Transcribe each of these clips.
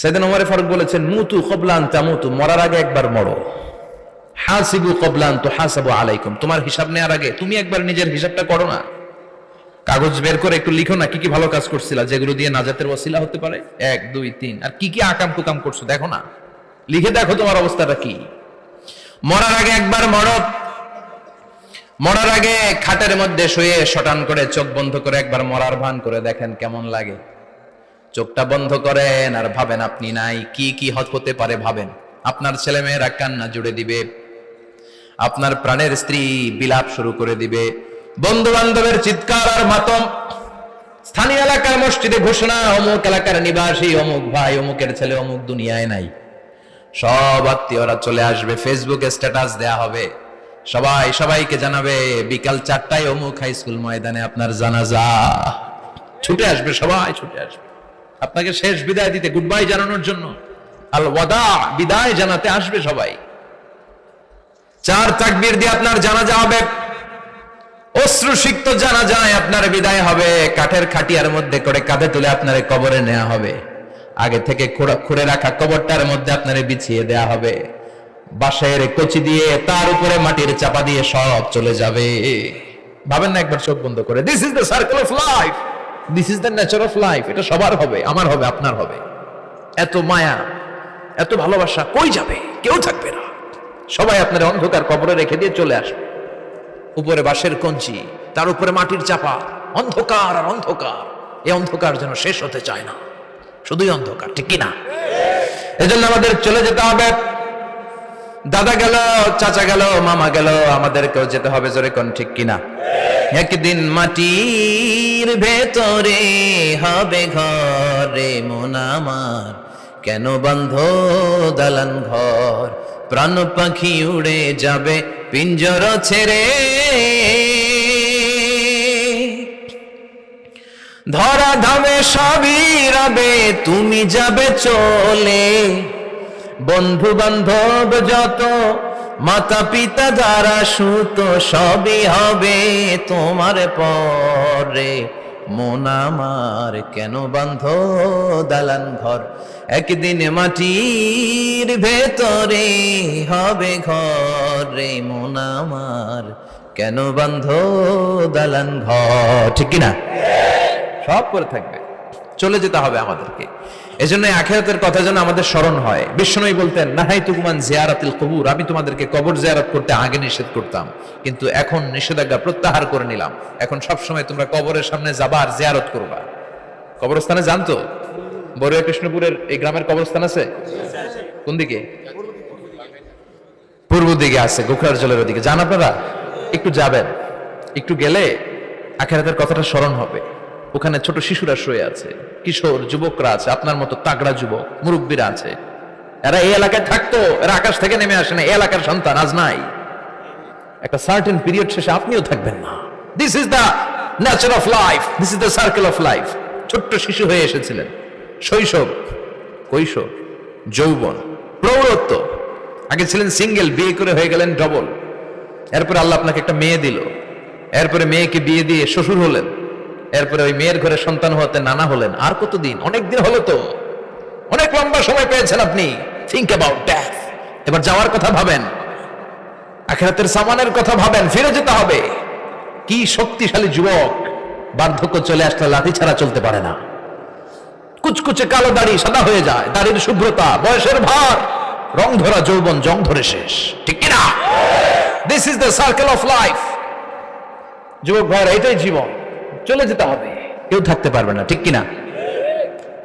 সাইয়েদনা ওমর ফারুক বলেছেন, মুতু ক্বাবলা আন তামুতু, মরার আগে একবার মরো। হাসিবু ক্বাবলা আন তুহাসাবু আলাইকুম, তোমার হিসাব নেওয়ার আগে তুমি একবার নিজের হিসাবটা করো না। কাগজ বের করে একটু লিখো না, কি কি ভালো কাজ করছিলা যেগুলো দিয়ে নাজাতের ওসিলা হতে পারে, 1 2 3, আর কি কি আকাম কুকাম করছো দেখো না, লিখে দেখো তোমার অবস্থাটা কি। মরার আগে একবার মরো। মরার আগে খাটের মধ্যে শুয়ে শটান করে চোখ বন্ধ করে একবার মরার ভান করে দেখেন কেমন লাগে। চোখটা বন্ধ করেন আর ভাবেন আপনি নাই, কি কি হতে পারে ভাবেন। আপনার ছেলে মেয়েরা কান্না জুড়ে দিবে, আপনার প্রাণের স্ত্রী বিলাপ শুরু করে দিবে, বন্ধু বান্ধবের চিৎকার আর মাতম, স্থানীয় এলাকার মসজিদে ঘোষণা, অমুক এলাকার নিবাসী অমুক ভাই অমুকের ছেলে অমুক দুনিয়ায় নাই। সব আত্মীয়রা চলে আসবে, ফেসবুকে স্ট্যাটাস দেয়া হবে, সবাই সবাইকে জানাবে বিকাল 4টায় অমুক হাই স্কুল ময়দানে আপনার জানাজা। ছুটে আসবে, সবাই ছুটে আসবে আপনাকে শেষ বিদায় দিতে, গুড বাই জানানোর জন্য, আল ওয়াদা, বিদায় জানাতে আসবে সবাই। 4 তাকবীর দিয়ে আপনার জানাজা হবে, অশ্রুসিক্ত জানাজায় আপনার বিদায় হবে। কাঠের খাটিয়ার মধ্যে করে কাঁধে তুলে আপনার কবরে নেওয়া হবে, আগে থেকে খুঁড়ে রাখা কবরটার মধ্যে আপনার বিছিয়ে দেয়া হবে, বাঁশের কচি দিয়ে তার উপরে মাটির চাপা দিয়ে সব চলে যাবে। ভাবেন না একবার চোখ বন্ধ করে, this is the circle of life, this is the nature of life. এটা সবার হবে, আমার হবে, আপনার হবে। এত মায়া, এত ভালোবাসা কই যাবে? কেউ থাকবে না, সবাই আপনার অন্ধকার কবরে রেখে দিয়ে চলে আসবে। উপরে বাঁশের কঞ্চি, তার উপরে মাটির চাপা, অন্ধকার আর অন্ধকার। এই অন্ধকার যেন শেষ হতে চায় না, শুধুই অন্ধকার, ঠিক কিনা? এজন্য আমাদের চলে যেতে হবে। দাদা গেল, চাচা গেল, মামা গেল, আমাদেরকেও যেতে হবে, জোরে কোন ঠিক কিনা? একদিন মাটির ভেতরে হবে ঘরে মন আমার, কেন বন্ধ দালান ঘর, প্রাণ পাখি উড়ে যাবে পিঞ্জর ছেড়ে, ধরা ধামে সবই রবে তুমি যাবে চলে, বন্ধু বান্ধব যত, মাতা পিতা যারা সুত, সবই হবে তোমার পরে, মন আমার কেন বান্ধ দালান ঘর, একদিন মাটির ভেতরে হবে ঘরে মন আমার, কেন বান্ধ দালান ঘর, ঠিক কিনা? সব করে থাকবে, চলে যেতে হবে আমাদেরকে। এজন্য আখিরাতের কথা যেন আমাদের স্মরণ হয়। বিশ্বনবী বলতেন, নাহাইতুকুমান জিয়ারাতিল কবুর, আমি তোমাদেরকে কবর জিয়ারত করতে আগে নিষেধ করতাম, কিন্তু এখন নিষেধাজ্ঞা প্রত্যাহার করে নিলাম। এখন সবসময় তোমরা কবরের সামনে যাবা আর জিয়ারত করবা। কবরস্থানে জানতো বড়ুয়া কৃষ্ণপুরের এই গ্রামের কবরস্থান আছে কোন দিকে? পূর্ব দিকে আছে, গোখরার জলের ওদিকে। যান আপনারা, একটু যাবেন, একটু গেলে আখিরাতের কথাটা স্মরণ হবে। ওখানে ছোট শিশুরা শুয়ে আছে, কিশোর যুবকরা আছে, আপনার মতো তাগড়া যুবক মুরব্বীরা আছে। এরা এই এলাকায় থাকতো, এরা আকাশ থেকে নেমে আসে না, এই এলাকার সন্তান, আজ নাই। একটা সার্টেন পিরিয়ড শেষে আপনিও থাকবেন না। This is the nature of life, this is the circle of life. ছোট্ট শিশু হয়ে এসেছিলেন, শৈশব, কৈশোর, যৌবন, প্রৌঢ়ত্ব। আগে ছিলেন সিঙ্গেল, বিয়ে করে হয়ে গেলেন ডবল। এরপরে আল্লাহ আপনাকে একটা মেয়ে দিল, এরপরে মেয়েকে বিয়ে দিয়ে শ্বশুর হলেন, এরপরে ওই মেয়ের ঘরে সন্তান হতে নানা হলেন। আর কতদিন? অনেক দিন হলো তো, অনেক লম্বা সময় পেয়েছেন আপনি। Think about death. এবার যাওয়ার কথা ভাবেন, আখিরাতের সামানের কথা ভাবেন, ফিরে যেতে হবে। কি শক্তিশালী যুবক, বার্ধক্য চলে আসলে লাঠি ছাড়া চলতে পারে না। কুচকুচে কালো দাড়ি সাদা হয়ে যায়, দাড়ির শুভ্রতা, বয়সের ভার, রং ধরা যৌবন জং ধরে শেষ, ঠিক কিনা? This is the circle of life. যুবক ভাইরা, এটাই জীবন, চলে যেতে হবে, কেউ থাকতে পারবে না, ঠিক কিনা?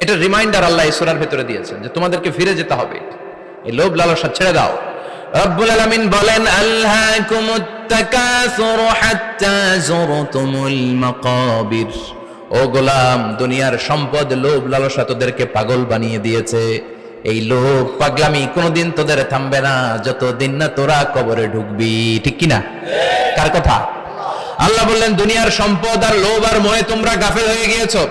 এটা রিমাইন্ডার আল্লাহ এই সূরার ভেতরে দিয়েছেন যে তোমাদেরকে ফিরে যেতে হবে। এই লোভ লালসা ছেড়ে দাও। রব্বুল আলামিন বলেন, আলহাকুমুত তাকাসুরু হাত্তা যুরতুমুল মাকাবির। ও গোলাম, দুনিয়ার সম্পদ, লোভ লালসা তোদেরকে পাগল বানিয়ে দিয়েছে। এই লোভ পাগলামি কোনোদিন তোদের থামবে না যতদিন না তোরা কবরে ঢুকবি, ঠিক কিনা? কার কথা? আল্লাহ বললেন, দুনিয়ার সম্পদ আর লোভ আর মোহে তোমরা গাফেল হয়ে গিয়েছো।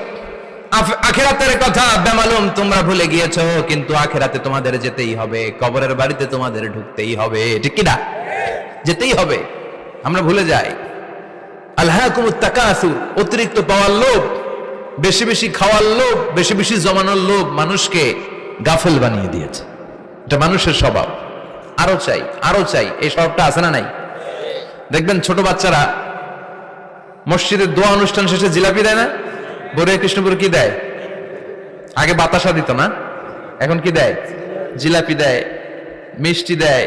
আখিরাতের কথা বেমালুম তোমরা ভুলে গিয়েছো, কিন্তু আখিরাতে তোমাদের যেতেই হবে, কবরের বাড়িতে তোমাদের ঢুকতেই হবে, ঠিক কিনা? যেতেই হবে। আমরা ভুলে যাই। আলহাকুমুত তাকাসুর, অতিরিক্ত পাওয়ার লোভ, বেশি বেশি খাওয়ার লোভ, বেশি বেশি জমানোর লোভ মানুষকে গাফেল বানিয়ে দিয়েছে। এটা মানুষের স্বভাব, আরো চাই আরো চাই, এই স্বভাবটা আছে না নাই? দেখবেন ছোট বাচ্চারা মসজিদের দোয়া অনুষ্ঠান শেষে জিলাপি দেয় না? বড় কৃষ্ণপুর কি দেয়? আগে বাতাসা দিত না, এখন কি দেয়? জিলাপি দেয়, মিষ্টি দেয়।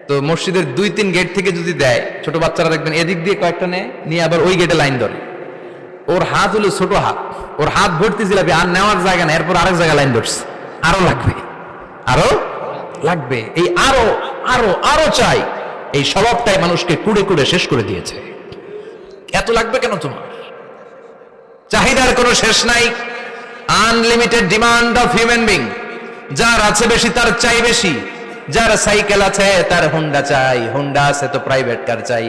তো মসজিদের 2-3 গেট থেকে যদি দেয়, ছোট বাচ্চারা দেখবেন এদিক দিয়ে কয়েকটা নিয়ে আবার ওই গেটে লাইন ধরে। ওর হাত হলো ছোট হাত, ওর হাত ভর্তি জিলাপি, আর নেওয়ার জায়গা নেই, এরপর আরেক জায়গায় লাইন ধরছে, আরো লাগবে আরো লাগবে, এই আরো আরো আরো চাই, এই স্বভাবটাই মানুষকে কুড়ে কুড়ে শেষ করে দিয়েছে। এত লাগবে কেন তোমার? চাহিদার কোনো শেষ নাই, unlimited demand of human being. যার আছে বেশি তার চাই বেশি, যার সাইকেল আছে তার হুন্ডা চাই, হুন্ডা আছে তো প্রাইভেট কার চাই,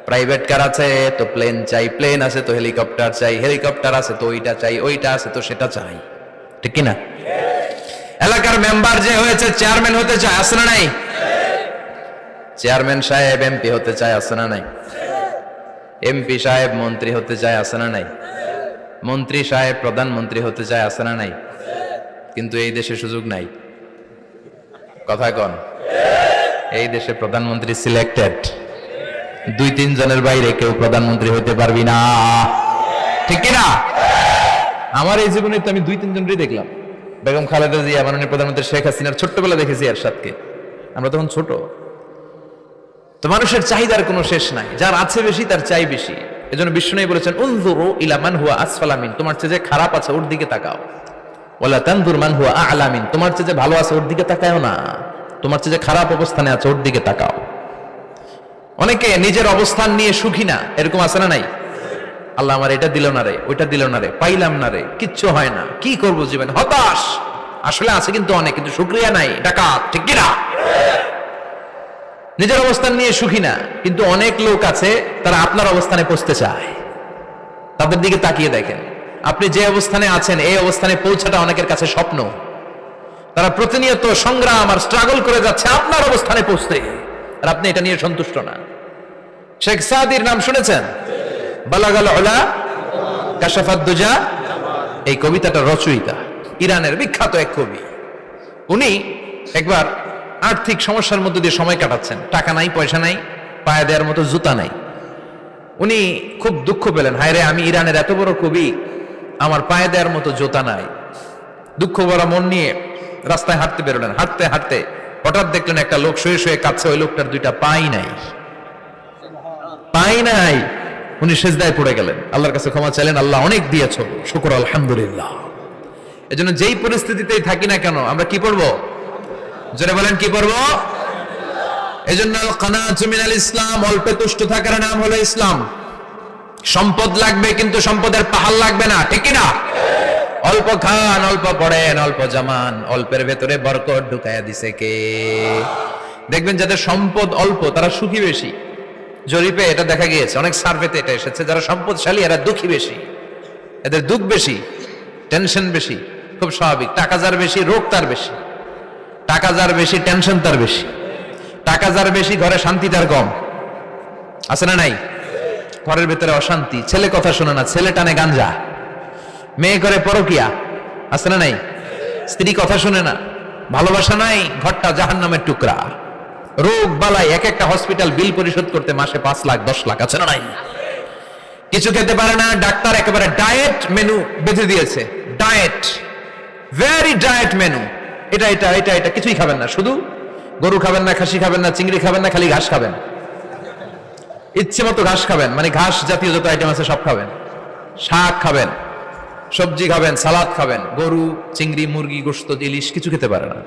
প্রাইভেট কার আছে তো প্লেন চাই, প্লেন আছে তো হেলিকপ্টার চাই, হেলিকপ্টার আছে তো ওইটা চাই, ওইটা আছে তো সেটা চাই, ঠিক কিনা? এলাকার মেম্বার যে হয়েছে চেয়ারম্যান হতে চায়, আছে না নাই? চেয়ারম্যান সাহেব এমপি হতে চায়, আছে না নাই? এমপি সাহেব মন্ত্রী হতে চায়, আছে না নাই? মন্ত্রী সাহেব প্রধানমন্ত্রী হতে চায়, আছে না নাই? কিন্তু এই দেশে সুযোগ নাই। কথা কন, এই দেশে প্রধানমন্ত্রী সিলেক্টেড, 2-3 জনের বাইরে কেউ প্রধানমন্ত্রী হতে পারবি না, ঠিক কিনা? আমার এই জীবনে তো আমি 2-3 জনই দেখলাম। বেগম খালেদা জিয়া, মাননীয় প্রধানমন্ত্রী শেখ হাসিনার ছোট্টবেলা দেখেছি এরশাদকে, আমরা তখন ছোট। তো মানুষের চাহিদার কোনো শেষ নাই, যার আছে বেশি তার চাই বেশি। এজন্য বিষ্ণু বলেছেন, উনজুরু ইলা মান হুয়া আসফালা মিন, তোমার চেয়ে যে খারাপ আছে ওর দিকে তাকাও। ওয়ালা তানজুর মান হুয়া আ'লা মিন, তোমার চেয়ে যে ভালো আছে ওর দিকে তাকাও না, তোমার চেয়ে যে খারাপ অবস্থানে আছে ওর দিকে তাকাও। অনেকে নিজের অবস্থান নিয়ে সুখী না, এরকম আছে না নাই? আল্লাহ আমার এটা দিল না রে, ওইটা দিল না রে, পাইলাম না রে, কিচ্ছু হয় না, কি করবো জীবনে, হতাশ। আসলে আছে কিন্তু অনেক, কিন্তু শুকরিয়া নাই, ডাকাত, ঠিক কিনা? নিজের অবস্থান নিয়ে সুখী না, কিন্তু অনেক লোক আছে তারা আপনার অবস্থানে পৌঁছতে চায়। তাদের দিকে তাকিয়ে দেখেন, আপনি যে অবস্থানে আছেন এই অবস্থানে পৌঁছাটা অনেকের কাছে স্বপ্ন। তারা প্রতিনিয়ত সংগ্রাম আর স্ট্রাগল করে যাচ্ছে আপনার অবস্থানে পৌঁছতে, আর আপনি এটা নিয়ে সন্তুষ্ট না। শেখ সাদির নাম শুনেছেন? বালাগাল উলা কাশাফাত দুজা, এই কবিতাটা রচয়িতা, ইরানের বিখ্যাত এক কবি। উনি একবার আর্থিক সমস্যার মধ্যে দিয়ে সময় কাটাচ্ছেন, টাকা নাই, পয়সা নাই, পায়ে দেওয়ার মতো জুতা নাই। উনি খুব দুঃখ পেলেন, হায় রে, আমি ইরানের এত বড় কবি, আমার পায়ে দেওয়ার মতো জুতা নাই। দুঃখ ভরা মন নিয়ে রাস্তায় হাঁটতে বেরোলেন। হাঁটতে হাঁটতে হঠাৎ দেখলেন একটা লোক শুয়ে শুয়ে কাঁদছে, ওই লোকটার 2টা পাই নাই, পাই নাই। উনি সিজদায় পড়ে গেলেন, আল্লাহর কাছে ক্ষমা চাইলেন, আল্লাহ অনেক দিয়েছো, শুকর আলহামদুলিল্লাহ। এজন্য যেই পরিস্থিতিতেই থাকি না কেন আমরা কি পড়বো? জোরে বলেন, কি পড়বো? এজন্য আল কানাতু মিনাল ইসলাম, অল্পে তুষ্ট থাকার নাম হলো ইসলাম। সম্পদ লাগবে কিন্তু সম্পদের পাহাড় লাগবে না, ঠিক কিনা? অল্প খান, অল্প পড়েন, অল্প জামান, অল্পের ভেতরে বরকত ঢুকাইয়া দিছে কে? দেখবেন যাদের সম্পদ অল্প তারা সুখী বেশি। জরিপে এটা দেখা গিয়েছে, অনেক সার্ভেতে এটা এসেছে, যারা সম্পদশালী এরা দুঃখী বেশি, এদের দুঃখ বেশি, টেনশন বেশি। খুব স্বাভাবিক, টাকা যার বেশি রোগ তার বেশি, টাকা যার বেশি টেনশন তার বেশি, টাকা যার বেশি ঘরে শান্তি তার কম, আছে না নাই? ঘরের ভেতরে অশান্তি, ছেলে কথা শোনে না, ছেলে টানে গাঞ্জা, মেয়ে করে পরকিয়া, আছে না নাই? স্ত্রী কথা শুনে না, ভালোবাসা নাই, ঘরটা জাহান্নামের টুকরা। রোগ বালাই, এক একটা হসপিটাল বিল পরিশোধ করতে মাসে 5 লাখ 10 লাখ, আছে না নাই? কিছু খেতে পারে না, ডাক্তার একেবারে ডায়েট মেনু বেঁধে দিয়েছে, ডায়েট, ভেরি ডায়েট মেনু, এটা এটা এটা এটা কিছুই খাবেন না, শুধু গরু খাবেন না, খাসি খাবেন না, চিংড়ি খাবেন না, খালি ঘাস খাবেন, ইচ্ছে মতো ঘাস খাবেন, মানে ঘাস জাতীয় যত আইটেম আছে সব খাবেন, শাক খাবেন, সবজি খাবেন, সালাদ খাবেন, গরু, চিংড়ি, মুরগি, গোশত, ইলিশ কিছু খেতে পারে না।